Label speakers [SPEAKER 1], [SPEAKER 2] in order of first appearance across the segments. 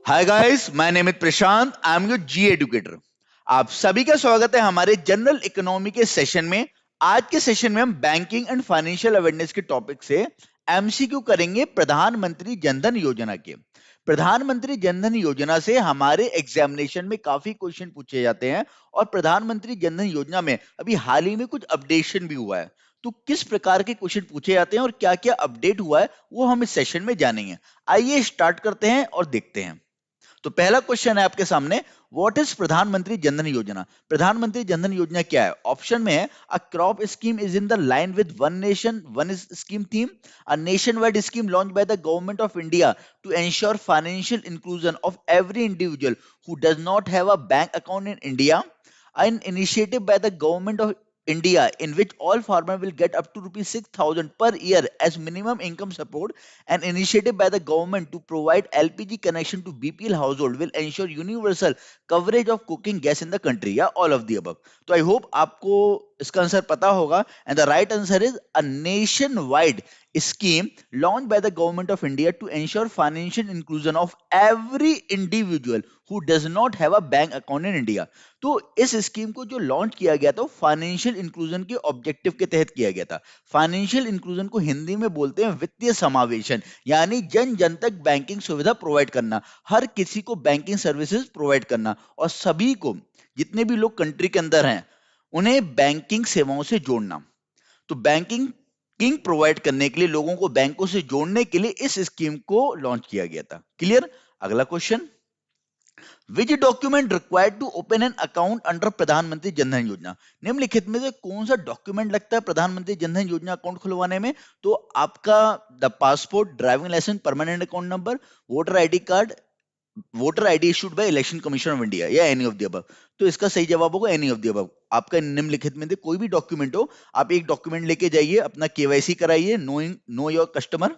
[SPEAKER 1] Hi guys, my name is Prashant. I am your G educator. आप सभी का स्वागत है हमारे जनरल इकोनॉमी के सेशन में। आज के सेशन में हम बैंकिंग एंड फाइनेंशियल अवेयरनेस के टॉपिक से एमसीक्यू करेंगे प्रधानमंत्री जनधन योजना के। प्रधानमंत्री जनधन योजना से हमारे एग्जामिनेशन में काफी क्वेश्चन पूछे जाते हैं और प्रधानमंत्री जनधन योजना में अभी हाल ही में कुछ अपडेशन भी हुआ है। तो किस प्रकार के क्वेश्चन पूछे जाते हैं और क्या-क्या अपडेट हुआ है वो हम इस सेशन में जानेंगे। आइए स्टार्ट करते हैं और देखते हैं। तो पहला क्वेश्चन है आपके सामने, व्हाट इज प्रधानमंत्री जनधन योजना। प्रधानमंत्री जनधन योजना क्या है? ऑप्शन में है a crop scheme is in the line with one nation one scheme theme, a nation wide scheme launch by the government of India to ensure financial inclusion of every individual who does not have a bank account in India, an initiative by the government of India in which all farmers will get up to rupees 6,000 per year as minimum income support. An initiative by the government to provide LPG connection to BPL household will ensure universal coverage of cooking gas in the country. या all of the above. तो I hope आपको इसका answer पता होगा and the right answer is a nationwide scheme launched by the government of India to ensure financial inclusion of every individual who does not have a bank account in India. तो इस scheme को जो launch किया गया था financial inclusion के objective के तहत किया गया था। फाइनेंशियल इंक्लूजन को हिंदी में बोलते हैं वित्तीय समावेशन, यानी जन जन तक बैंकिंग सुविधा प्रोवाइड करना, हर किसी को बैंकिंग सर्विसेज प्रोवाइड करना और सभी को, जितने भी लोग कंट्री के अंदर हैं, उन्हें बैंकिंग सेवाओं से जोड़ना। तो बैंकिंग किंग प्रोवाइड करने के लिए, लोगों को बैंकों से जोड़ने के लिए इस स्कीम को लॉन्च किया गया था। क्लियर? अगला question, which document required to open an account under Pradhan Mantri Jan Dhan योजना। निम्नलिखित में से कौन सा डॉक्यूमेंट लगता है प्रधानमंत्री जनधन योजना अकाउंट खुलवाने में? तो आपका the passport, driving licence, permanent account number, voter ID card, voter ID issued by election commission of India, या एनी ऑफ द अबव। तो इसका सही जवाब होगा एनी ऑफ द अबव। आपका निम्नलिखित में से कोई भी डॉक्यूमेंट हो, आप एक डॉक्यूमेंट लेके जाइए, अपना केवाईसी कराइए, नो योर कस्टमर,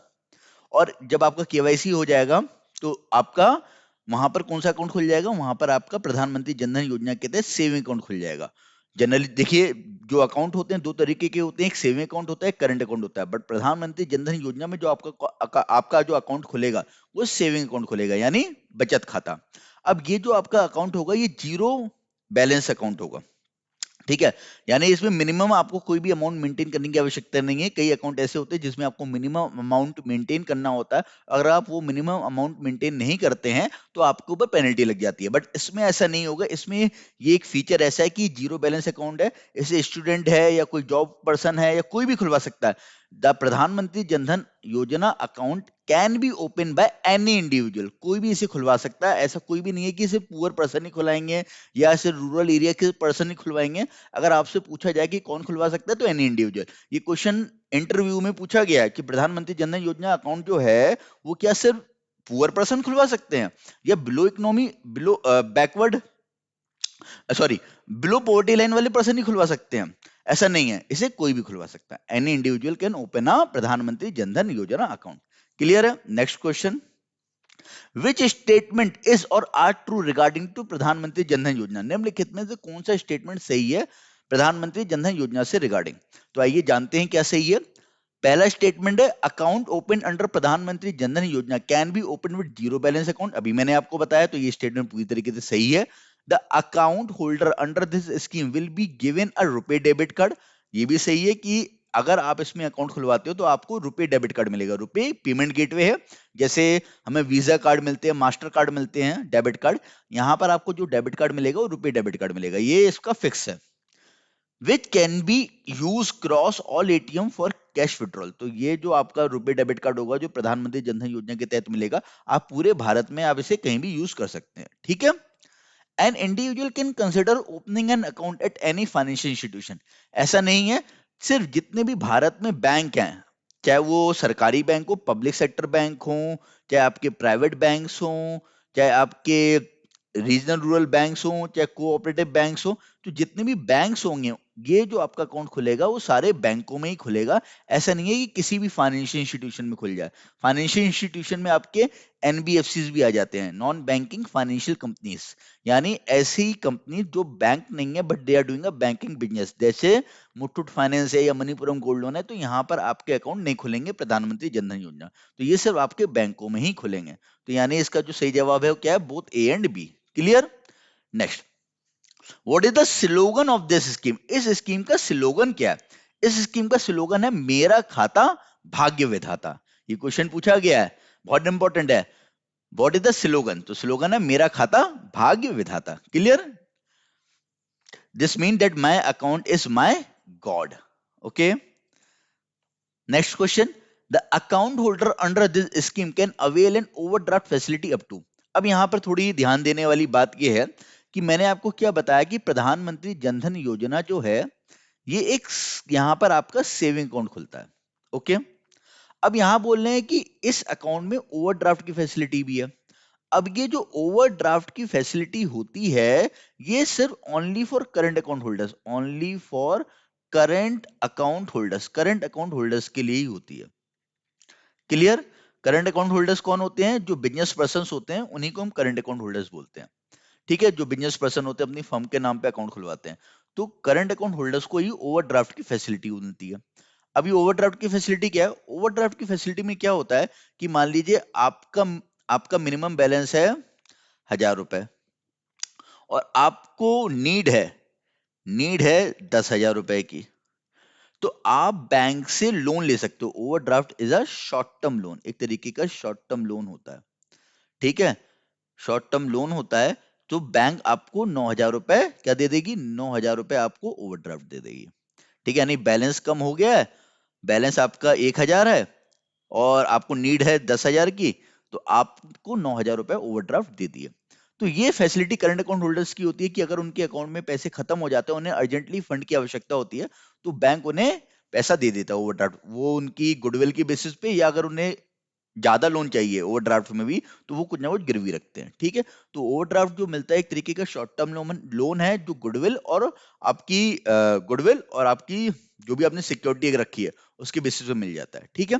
[SPEAKER 1] और जब आपका केवाईसी हो जाएगा तो आपका वहां पर कौन सा अकाउंट खुल जाएगा? वहां पर आपका प्रधानमंत्री जनधन योजना के तहत सेविंग अकाउंट खुल जाएगा। जनरली देखिए, जो अकाउंट होते हैं दो तरीके के होते हैं, एक सेविंग अकाउंट होता है, एक करंट अकाउंट होता है। बट प्रधानमंत्री जनधन योजना में जो आपका जो अकाउंट खुलेगा वो सेविंग अकाउंट खुलेगा, यानी बचत खाता। अब ये जो आपका अकाउंट होगा ये जीरो बैलेंस अकाउंट होगा। ठीक है, यानी इसमें मिनिमम आपको कोई भी अमाउंट मेंटेन करने की आवश्यकता नहीं है। कई अकाउंट ऐसे होते हैं जिसमें आपको मिनिमम अमाउंट मेंटेन करना होता है। अगर आप वो मिनिमम अमाउंट मेंटेन नहीं करते हैं तो आपके ऊपर पेनल्टी लग जाती है। बट इसमें ऐसा नहीं होगा। इसमें ये एक फीचर ऐसा है कि जीरो बैलेंस अकाउंट है, इसे स्टूडेंट है या कोई जॉब पर्सन है या कोई भी खुलवा सकता है। द प्रधानमंत्री जनधन योजना account can be open by any individual, कोई भी इसे खुलवा सकता है। ऐसा कोई भी नहीं है कि सिर्फ पुअर पर्सन ही खुलाएंगे या सिर्फ रूरल एरिया के पर्सन ही खुलवाएंगे। अगर आपसे पूछा जाए कि कौन खुलवा सकता है तो एनी इंडिविजुअल। ये क्वेश्चन इंटरव्यू में पूछा गया है कि प्रधानमंत्री जनधन योजना अकाउंट जो है वो क्या सिर्फ पुअर पर्सन खुलवा सकते हैं या below economy, below backward, sorry, below poverty line वाले पर्सन ही खुलवा सकते हैं? ऐसा नहीं है, इसे कोई भी खुलवा सकता है। Any individual can open a प्रधानमंत्री जनधन योजना अकाउंट। क्लियर है? Next question, which statement is और आर ट्रू रिगार्डिंग टू प्रधानमंत्री जनधन योजना। निम्नलिखित में से कौन सा स्टेटमेंट सही है प्रधानमंत्री जनधन योजना से रिगार्डिंग? तो आइए जानते हैं क्या सही है। पहला स्टेटमेंट है account open under Pradhan Mantri Jan Dhan योजना can be open with zero balance account. अभी मैंने आपको बताया, तो ये स्टेटमेंट पूरी तरीके से सही है। The account holder under this scheme will be given a RuPay debit card. ये भी सही है कि अगर आप इसमें अकाउंट खुलवाते हो तो आपको रुपे डेबिट कार्ड मिलेगा। रुपे पेमेंट गेटवे है, जैसे हमें वीजा कार्ड मिलते हैं, मास्टर कार्ड मिलते हैं, डेबिट कार्ड। यहाँ पर आपको जो डेबिट कार्ड मिलेगा वो रुपे डेबिट कार्ड मिलेगा, ये इसका फिक्स है। Which can be use cross all ATM for cash withdrawal. तो ये जो आपका रुपे डेबिट कार्ड होगा जो प्रधानमंत्री जनधन योजना के तहत मिलेगा, आप पूरे भारत में आप इसे कहीं भी यूज कर सकते हैं। ठीक है। An individual can consider opening an account at any financial institution. ऐसा नहीं है, सिर्फ जितने भी भारत में बैंक हैं, चाहे वो सरकारी बैंक हो, पब्लिक सेक्टर बैंक हो, चाहे आपके प्राइवेट बैंक्स हो, चाहे आपके रीजनल रूरल बैंक्स हो, चाहे कोऑपरेटिव बैंक्स हो, तो जितने भी बैंक्स होंगे, ये जो आपका अकाउंट खुलेगा वो सारे बैंकों में ही खुलेगा। ऐसा नहीं है कि किसी भी फाइनेंशियल इंस्टीट्यूशन में खुल जाए। फाइनेंशियल इंस्टीट्यूशन में आपके एनबीएफसीज भी आ जाते हैं, नॉन बैंकिंग फाइनेंशियल कंपनीज, यानी ऐसी कंपनी जो बैंक नहीं है but they are doing a banking business, जैसे मुथूट फाइनेंस है या मणिपुरम गोल्ड लोन है। तो यहाँ पर आपके अकाउंट नहीं खुलेंगे प्रधानमंत्री जनधन योजना, तो ये सिर्फ आपके बैंकों में ही खुलेंगे। तो यानी इसका जो सही जवाब है वो क्या है, both A and B. Clear? Next, what is the slogan of this scheme? इस स्कीम का स्लोगन क्या है? इस स्कीम का स्लोगन है मेरा खाता भाग्य विधाता। ये क्वेश्चन पूछा गया है, बहुत इंपॉर्टेंट है। What is the slogan? तो स्लोगन है मेरा खाता भाग्य विधाता। Clear? This mean that my account is my God. Okay, next question, the account holder under this scheme can avail an overdraft facility up to. अब यहां पर थोड़ी ध्यान देने वाली बात यह है कि मैंने आपको क्या बताया कि प्रधानमंत्री जनधन योजना जो है ये एक यहां पर आपका सेविंग अकाउंट खुलता है। ओके, अब यहां बोल रहे हैं कि इस अकाउंट में ओवरड्राफ्ट की फैसिलिटी भी है। अब ये जो ओवरड्राफ्ट की फैसिलिटी होती है ये सिर्फ only for current account holders, only for current account holders, current account holders के लिए ही होती है। क्लियर? करंट अकाउंट होल्डर्स कौन होते हैं? जो बिजनेस पर्सन होते हैं उन्हीं को हम करंट अकाउंट होल्डर्स बोलते हैं। ठीक है, जो बिजनेस पर्सन होते हैं अपनी फर्म के नाम पे अकाउंट खुलवाते हैं, तो करंट अकाउंट होल्डर्स को ही ओवरड्राफ्ट की फैसिलिटी मिलती है। अभी ओवरड्राफ्ट की फैसिलिटी क्या है? ओवरड्राफ्ट की फैसिलिटी में क्या होता है कि मान लीजिए आपका आपका मिनिमम बैलेंस है 1,000 रुपए और आपको नीड है 10,000 रुपए की, तो आप बैंक से लोन ले सकते हो। Overdraft is a short term loan, एक तरीके का शॉर्ट टर्म लोन होता है। ठीक है, शॉर्ट टर्म लोन होता है, तो बैंक आपको 9,000 रुपए क्या दे देगी? 9,000 रुपए आपको ओवरड्राफ्ट दे देगी। ठीक है, यानी बैलेंस कम हो गया है, बैलेंस आपका 1,000 है और आपको नीड है 10,000 की, तो आपको 9,000 रुपए ओवरड्राफ्ट दे दिए। तो ये फैसिलिटी करंट अकाउंट होल्डर्स की होती है कि अगर उनके अकाउंट में पैसे खत्म हो जाते हैं, उन्हें अर्जेंटली फंड की आवश्यकता होती है, तो बैंक उन्हें पैसा दे देता है ओवरड्राफ्ट। वो उनकी गुडविल की बेसिस पे, या अगर उन्हें ज्यादा लोन चाहिए ओवरड्राफ्ट में भी, तो वो कुछ ना कुछ गिरवी रखते हैं। ठीक है, तो ओवरड्राफ्ट जो मिलता है एक तरीके का शॉर्ट टर्म लोन है, जो गुडविल और आपकी जो भी आपने सिक्योरिटी रखी है उसके बेसिस पे मिल जाता है। ठीक है,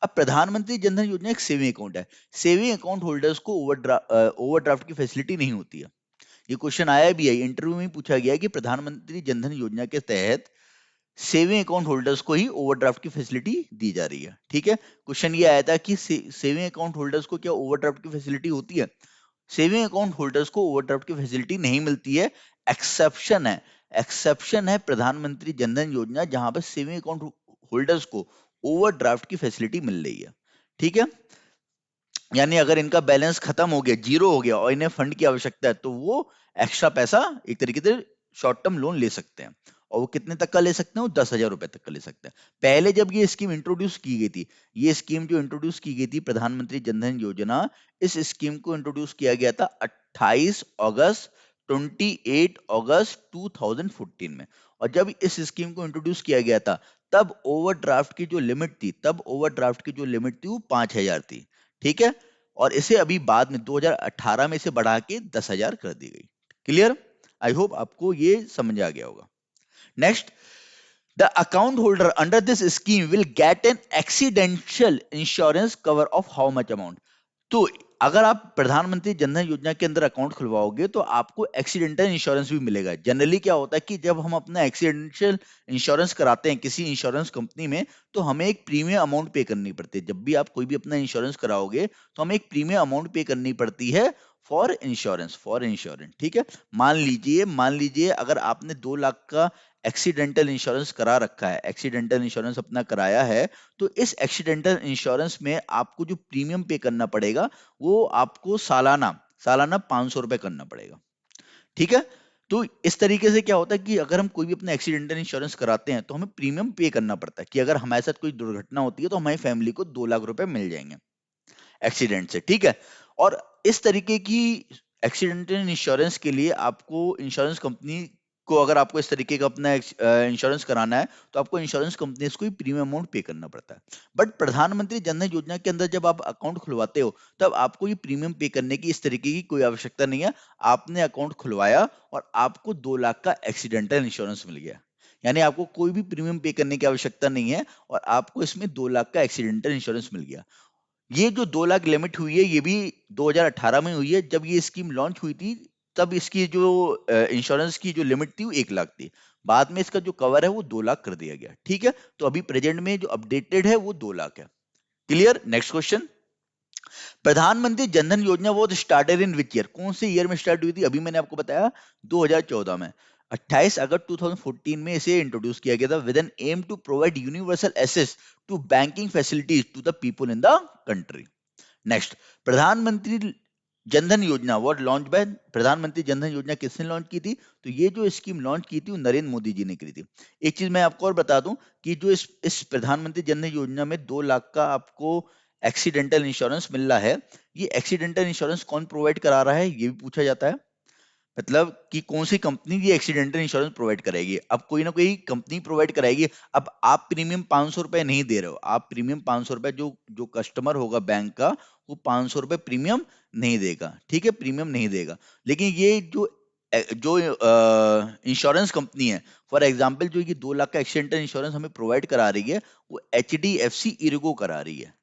[SPEAKER 1] अब प्रधानमंत्री जनधन योजना एक सेविंग अकाउंट है। सेविंग अकाउंट होल्डर्स को ओवरड्राफ्ट की फैसिलिटी नहीं होती है। ये क्वेश्चन आया भी है, इंटरव्यू में पूछा गया है कि प्रधानमंत्री जनधन योजना के तहत सेविंग अकाउंट होल्डर्स को ही ओवरड्राफ्ट की फैसिलिटी दी जा रही है। ठीक है, क्वेश्चन ये आया था कि सेविंग अकाउंट होल्डर्स को क्या ओवरड्राफ्ट की फैसिलिटी होती है? सेविंग अकाउंट होल्डर्स को ओवरड्राफ्ट की फैसिलिटी नहीं मिलती है। एक्सेप्शन है प्रधानमंत्री जनधन योजना, जहां पर सेविंग अकाउंट होल्डर्स को ओवरड्राफ्ट की फैसिलिटी मिल रही है। ठीक है, यानी अगर इनका बैलेंस खत्म हो गया, जीरो हो गया और इन्हें फंड की आवश्यकता है, तो वो एक्स्ट्रा पैसा एक तरीके से शॉर्ट टर्म लोन ले सकते हैं। और वो कितने तक का ले सकते हैं? वो 10,000 रुपए तक का ले सकते हैं। पहले जब ये स्कीम इंट्रोड्यूस की गई थी, ये स्कीम जो इंट्रोड्यूस की गई थी प्रधानमंत्री जनधन योजना, इस स्कीम को इंट्रोड्यूस किया गया था 28 अगस्त 2014 में। और जब इस स्कीम को इंट्रोड्यूस किया गया था, तब ओवरड्राफ्ट की जो लिमिट थी, वो 5,000 थी। ठीक है, और इसे अभी बाद में 2018 में इसे बढ़ा के 10,000 कर दी गई। क्लियर? आई होप आपको ये समझ आ गया होगा। Next, the account holder under this scheme will get an accidental insurance cover of how much amount. तो अगर आप प्रधानमंत्री जनधन योजना के अंदर अकाउंट खुलवाओगे तो आपको एक्सीडेंटल इंश्योरेंस भी मिलेगा। जनरली क्या होता है कि जब हम अपना एक्सीडेंशियल इंश्योरेंस कराते हैं किसी इंश्योरेंस कंपनी में, तो हमें एक प्रीमियम अमाउंट पे करनी पड़ती है। जब भी आप कोई भी अपना इंश्योरेंस कराओगे तो हमें एक प्रीमियम अमाउंट पे करनी पड़ती है फॉर इंश्योरेंस। ठीक है, मान लीजिए अगर आपने 2 लाख का एक्सीडेंटल इंश्योरेंस करा रखा है, एक्सीडेंटल इंश्योरेंस अपना कराया है, तो इस एक्सीडेंटल इंश्योरेंस में आपको जो प्रीमियम पे करना पड़ेगा वो आपको सालाना सालाना 500 रुपए करना पड़ेगा। ठीक है, तो इस तरीके से क्या होता है कि अगर हम कोई भी अपना एक्सीडेंटल इंश्योरेंस कराते हैं तो हमें प्रीमियम पे करना पड़ता है कि अगर हमारे साथ कोई दुर्घटना होती है तो हमारी फैमिली को 2 लाख रुपए मिल जाएंगे एक्सीडेंट से। ठीक है, और इस तरीके की एक्सीडेंटल इंश्योरेंस के लिए आपको इंश्योरेंस कंपनी को अगर आपको इस तरीके का अपना इंश्योरेंस कराना है तो आपको इंश्योरेंस कंपनीज को ही प्रीमियम अमाउंट पे करना पड़ता है। बट प्रधानमंत्री जन धन योजना के अंदर जब आप अकाउंट खुलवाते हो तब आपको ये प्रीमियम पे करने की इस तरीके की कोई आवश्यकता नहीं है। आपने अकाउंट खुलवाया और आपको 2 लाख का एक्सीडेंटल इंश्योरेंस मिल गया, यानी आपको कोई भी प्रीमियम पे करने की आवश्यकता नहीं है और आपको इसमें 2 लाख का एक्सीडेंटल इंश्योरेंस मिल गया। ये जो 2 लाख लिमिट हुई है ये भी 2018 में हुई है। जब ये स्कीम लॉन्च हुई थी तब इसकी जो इंश्योरेंस की जो लिमिट थी वो 1 लाख थी। बाद में इसका जो कवर है वो 2 लाख कर दिया गया। ठीक है, तो अभी प्रेजेंट में जो अपडेटेड है वो 2 लाख है। क्लियर? Next question. प्रधानमंत्री जनधन योजना वो स्टार्टेड इन विच ईयर? कौन से ईयर में स्टार्ट हुई थी? अभी मैंने आपको बताया 2014 में, 28 अगस्त 2014 में इसे इंट्रोड्यूस किया गया था with an aim to provide universal access to banking facilities to the people in the country. Next, Pradhan Mantri Jan Dhan योजना वॉट लॉन्च बाय, प्रधानमंत्री जनधन योजना किसने लॉन्च की थी? तो ये जो स्कीम लॉन्च की थी वो नरेंद्र मोदी जी ने की थी। एक चीज मैं आपको और बता दूं कि जो इस प्रधानमंत्री जनधन योजना में 2 लाख का आपको एक्सीडेंटल इंश्योरेंस मिल रहा है, ये एक्सीडेंटल इंश्योरेंस कौन प्रोवाइड करा रहा है ये भी पूछा जाता है। मतलब कि कौन सी कंपनी ये एक्सीडेंटल इंश्योरेंस प्रोवाइड कराएगी? अब कोई ना कोई कंपनी प्रोवाइड कराएगी। अब आप प्रीमियम 500 रुपए नहीं दे रहे हो, आप प्रीमियम 500 रुपए, जो जो कस्टमर होगा बैंक का वो 500 रुपए प्रीमियम नहीं देगा। ठीक है, प्रीमियम नहीं देगा। लेकिन ये जो इंश्योरेंस कंपनी है, फॉर एग्जाम्पल जो ये 2 लाख का एक्सीडेंटल इंश्योरेंस हमें प्रोवाइड करा रही है वो HDFC इर्गो करा रही है।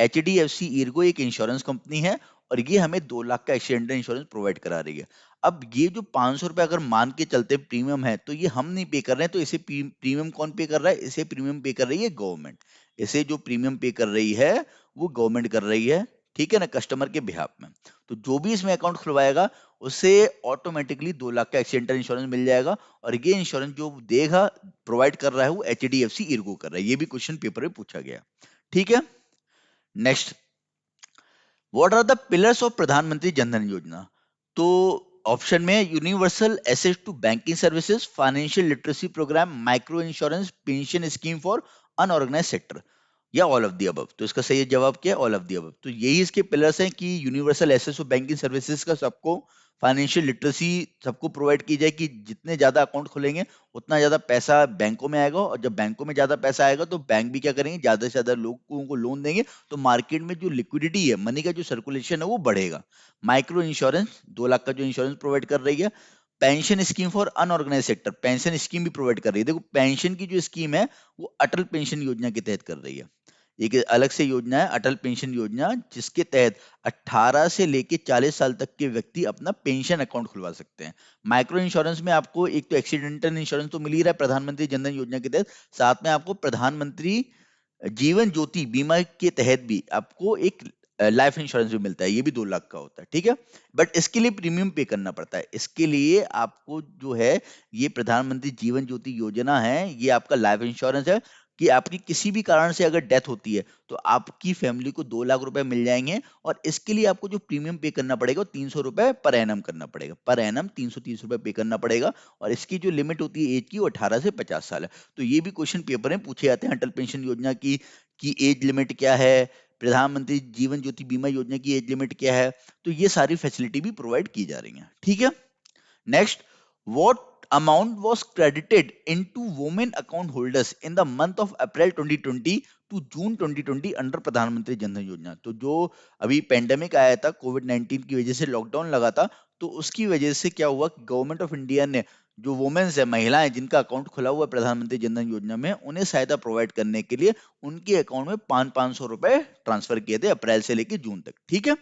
[SPEAKER 1] HDFC इर्गो एक इंश्योरेंस कंपनी है और ये हमें 2 लाख का एक्सीडेंटल इंश्योरेंस प्रोवाइड करा रही है। अब ये जो 500 रुपए अगर मान के चलते प्रीमियम है तो ये हम नहीं पे कर रहे हैं, तो इसे प्रीमियम कौन पे कर रहा है? इसे प्रीमियम पे कर रही है गवर्नमेंट। इसे जो प्रीमियम पे कर रही है वो गवर्नमेंट कर रही है। ठीक है ना, कस्टमर के बिहाफ में। तो जो भी इसमें अकाउंट खुलवाएगा उसे ऑटोमेटिकली 2 लाख का एक्सीडेंटल इंश्योरेंस मिल जाएगा और ये इंश्योरेंस जो देगा प्रोवाइड कर रहा है वो HDFC इर्गो कर रहा है। ये भी क्वेश्चन पेपर में पूछा गया। ठीक है, next, what are the pillars of Pradhan Mantri Jan Dhan Yojana? तो ऑप्शन में universal access to banking services, financial literacy programme, micro insurance, pension scheme for unorganise sector, या ऑल ऑफ दी अबव। तो इसका सही जवाब क्या है? All of the above. तो यही इसके पिलर्स हैं कि universal access of banking services का सबको, फाइनेंशियल लिटरेसी सबको प्रोवाइड की जाए कि जितने ज्यादा अकाउंट खुलेंगे उतना ज्यादा पैसा बैंकों में आएगा, और जब बैंकों में ज्यादा पैसा आएगा तो बैंक भी क्या करेंगे, ज्यादा से ज्यादा लोगों को लोन देंगे, तो मार्केट में जो लिक्विडिटी है, मनी का जो सर्कुलेशन है वो बढ़ेगा। माइक्रो इंश्योरेंस 2 लाख का जो इंश्योरेंस प्रोवाइड कर रही है। Pension scheme for unorganise sector, pension scheme भी प्रोवाइड कर रही है। देखो पेंशन की जो स्कीम है वो अटल पेंशन योजना के तहत कर रही है। एक अलग से योजना है अटल पेंशन योजना, जिसके तहत 18 से लेके 40 साल तक के व्यक्ति अपना पेंशन अकाउंट खुलवा सकते हैं। माइक्रो इंश्योरेंस में आपको एक तो एक्सीडेंटल इंश्योरेंस तो मिल ही रहा है प्रधानमंत्री जनधन योजना के तहत, साथ में आपको प्रधानमंत्री जीवन ज्योति बीमा के तहत भी आपको एक लाइफ इंश्योरेंस भी मिलता है, ये भी 2 लाख का होता है। ठीक है, बट इसके लिए प्रीमियम पे करना पड़ता है। इसके लिए आपको जो है ये प्रधानमंत्री जीवन ज्योति योजना है, ये आपका लाइफ इंश्योरेंस है कि आपकी किसी भी कारण से अगर डेथ होती है तो आपकी फैमिली को 2 लाख रुपए मिल जाएंगे, और इसके लिए आपको जो प्रीमियम पे करना पड़ेगा 300 रुपए पर एनम करना पड़ेगा। पर एनम 330 रुपए पे करना पड़ेगा, और इसकी जो लिमिट होती है एज की वो 18 से 50 साल है। तो ये भी क्वेश्चन पेपर में पूछे जाते हैं, अटल पेंशन योजना की एज लिमिट क्या है, प्रधानमंत्री जीवन ज्योति बीमा योजना की एज लिमिट क्या है। तो ये सारी फैसिलिटी भी प्रोवाइड की जा रही है। ठीक है, next, what amount was credited into women account holders in the month of April 2020 to June 2020 under Pradhan Mantri Jan Dhan Yojana? तो जो अभी पेंडेमिक आया था, कोविड-19 की वजह से लॉकडाउन लगा था, तो उसकी वजह से क्या हुआ कि गवर्नमेंट ऑफ इंडिया ने जो वुमेन्स है, महिलाएं जिनका अकाउंट खुला हुआ है प्रधानमंत्री जनधन योजना में, उन्हें सहायता प्रोवाइड करने के लिए उनके अकाउंट में 500 रुपए ट्रांसफर किए थे अप्रैल से लेकर जून तक। ठीक है,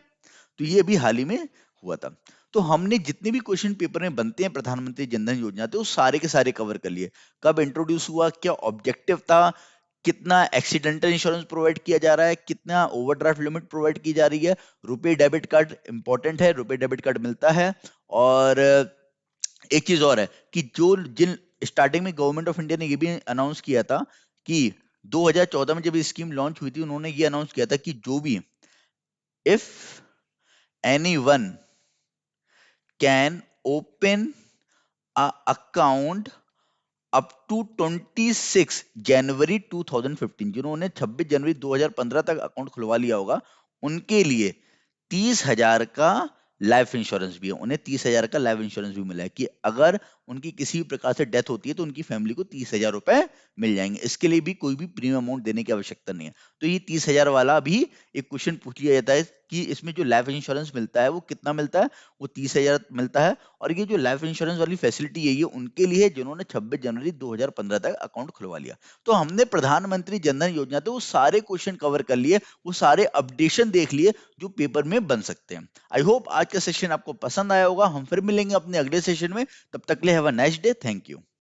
[SPEAKER 1] तो ये अभी हाल ही में हुआ था। तो हमने जितने भी क्वेश्चन पेपर में बनते हैं प्रधानमंत्री जनधन योजना थे वो सारे के सारे कवर कर लिए। कब इंट्रोड्यूस हुआ, क्या ऑब्जेक्टिव था, कितना एक्सीडेंटल इंश्योरेंस प्रोवाइड किया जा रहा है, कितना ओवरड्राफ्ट लिमिट प्रोवाइड की जा रही है, रुपए डेबिट कार्ड इंपॉर्टेंट है, रुपए डेबिट कार्ड मिलता है। और एक चीज और है कि जो जिन स्टार्टिंग में गवर्नमेंट ऑफ इंडिया ने ये भी अनाउंस किया था कि 2014 में जब ये स्कीम लॉन्च हुई थी, उन्होंने ये अनाउंस किया था कि जो भी, if anyone can open a account up to 26 January 2015, जिन्होंने 26 जनवरी 2015 तक अकाउंट खुलवा लिया होगा, उनके लिए 30,000 का लाइफ इंश्योरेंस भी है। उन्हें 30,000 का लाइफ इंश्योरेंस भी मिला है कि अगर उनकी किसी भी प्रकार से डेथ होती है तो उनकी फैमिली को 30,000 रुपए मिल जाएंगे। इसके लिए भी कोई भी प्रीमियम अमाउंट देने की आवश्यकता नहीं है। तो ये 30,000 वाला भी एक क्वेश्चन पूछ लिया जाता है कि इसमें जो लाइफ इंश्योरेंस मिलता है वो कितना मिलता है, वो 30,000 मिलता है। और ये जो लाइफ इंश्योरेंस वाली फैसिलिटी है ये उनके लिए है जिन्होंने 26 जनवरी 2015 तक अकाउंट खुलवा लिया। तो हमने प्रधानमंत्री जनधन योजना तो वो सारे क्वेश्चन कवर कर लिए, वो सारे अपडेशन देख लिए जो पेपर में बन सकते हैं। आई होप आज का सेशन आपको पसंद आया होगा। हम फिर मिलेंगे अपने अगले सेशन में, तब तक के लिए have a nice day. Thank you.